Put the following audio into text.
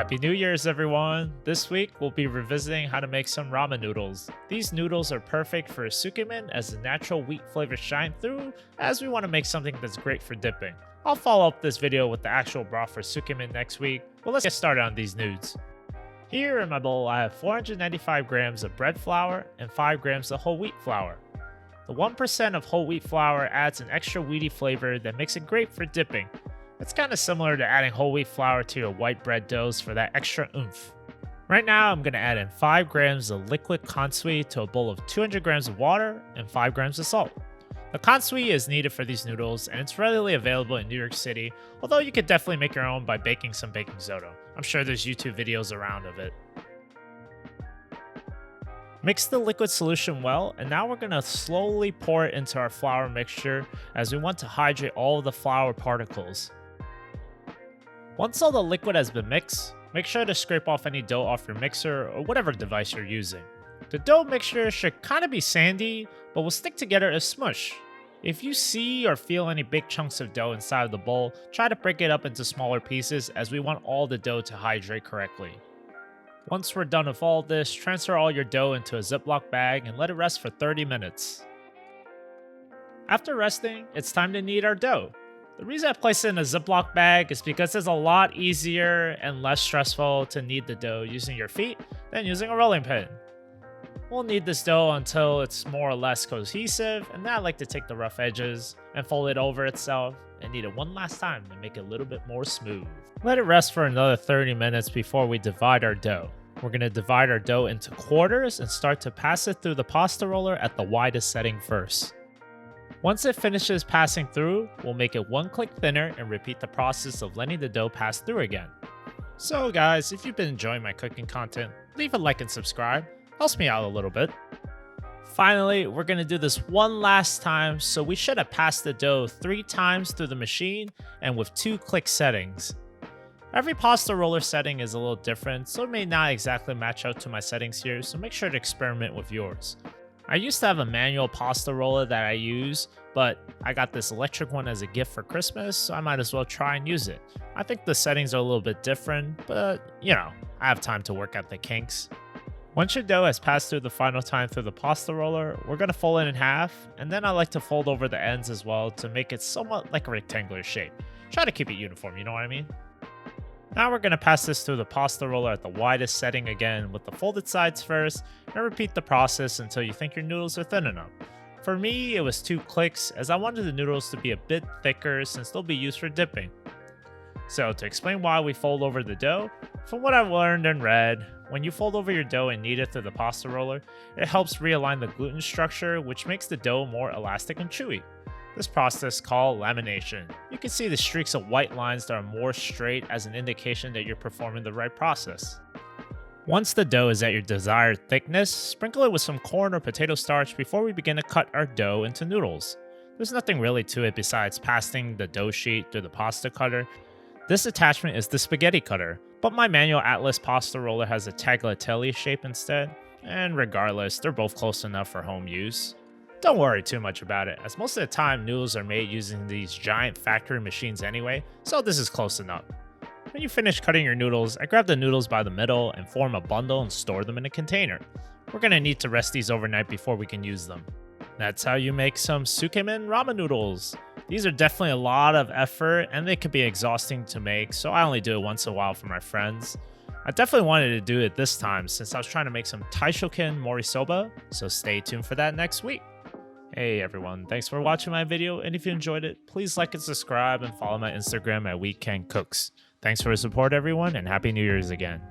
Happy New Year's, everyone! This week, we'll be revisiting how to make some ramen noodles. These noodles are perfect for tsukemen as the natural wheat flavors shine through, as we want to make something that's great for dipping. I'll follow up this video with the actual broth for tsukemen next week, but let's get started on these nudes. Here in my bowl, I have 495 grams of bread flour and 5 grams of whole wheat flour. The 1% of whole wheat flour adds an extra wheaty flavor that makes it great for dipping. It's kind of similar to adding whole wheat flour to your white bread doughs for that extra oomph. Right now, I'm going to add in 5 grams of liquid kansui to a bowl of 200 grams of water and 5 grams of salt. The kansui is needed for these noodles, and it's readily available in New York City, although you could definitely make your own by baking some baking soda. I'm sure there's YouTube videos around of it. Mix the liquid solution well, and now we're going to slowly pour it into our flour mixture as we want to hydrate all of the flour particles. Once all the liquid has been mixed, make sure to scrape off any dough off your mixer or whatever device you're using. The dough mixture should kind of be sandy, but will stick together as smush. If you see or feel any big chunks of dough inside of the bowl, try to break it up into smaller pieces as we want all the dough to hydrate correctly. Once we're done with all this, transfer all your dough into a Ziploc bag and let it rest for 30 minutes. After resting, it's time to knead our dough. The reason I place it in a Ziploc bag is because it's a lot easier and less stressful to knead the dough using your feet than using a rolling pin. We'll knead this dough until it's more or less cohesive, and then I like to take the rough edges and fold it over itself and knead it one last time to make it a little bit more smooth. Let it rest for another 30 minutes before we divide our dough. We're going to divide our dough into quarters and start to pass it through the pasta roller at the widest setting first. Once it finishes passing through, we'll make it one click thinner and repeat the process of letting the dough pass through again. So guys, if you've been enjoying my cooking content, leave a like and subscribe. Helps me out a little bit. Finally, we're going to do this one last time, so we should have passed the dough 3 times through the machine and with 2 click settings. Every pasta roller setting is a little different, so it may not exactly match out to my settings here, so make sure to experiment with yours. I used to have a manual pasta roller that I use, but I got this electric one as a gift for Christmas, so I might as well try and use it. I think the settings are a little bit different, but I have time to work out the kinks. Once your dough has passed through the final time through the pasta roller, we're going to fold it in half, and then I like to fold over the ends as well to make it somewhat like a rectangular shape. Try to keep it uniform, you know what I mean? Now we're going to pass this through the pasta roller at the widest setting again with the folded sides first, and repeat the process until you think your noodles are thin enough. For me, it was 2 clicks as I wanted the noodles to be a bit thicker since they'll be used for dipping. So to explain why we fold over the dough, from what I've learned and read, when you fold over your dough and knead it through the pasta roller, it helps realign the gluten structure, which makes the dough more elastic and chewy. This process is called lamination. You can see the streaks of white lines that are more straight as an indication that you're performing the right process. Once the dough is at your desired thickness, sprinkle it with some corn or potato starch before we begin to cut our dough into noodles. There's nothing really to it besides passing the dough sheet through the pasta cutter. This attachment is the spaghetti cutter, but my manual Atlas pasta roller has a tagliatelle shape instead, and regardless, they're both close enough for home use. Don't worry too much about it, as most of the time noodles are made using these giant factory machines anyway, so this is close enough. When you finish cutting your noodles, I grab the noodles by the middle and form a bundle and store them in a container. We're going to need to rest these overnight before we can use them. That's how you make some Tsukemen Ramen noodles. These are definitely a lot of effort and they can be exhausting to make, so I only do it once in a while for my friends. I definitely wanted to do it this time since I was trying to make some Taishoken morisoba, so stay tuned for that next week. Hey everyone, thanks for watching my video, and if you enjoyed it, please like and subscribe and follow my Instagram at WeekendCooks. Thanks for the support everyone, and Happy New Year's again.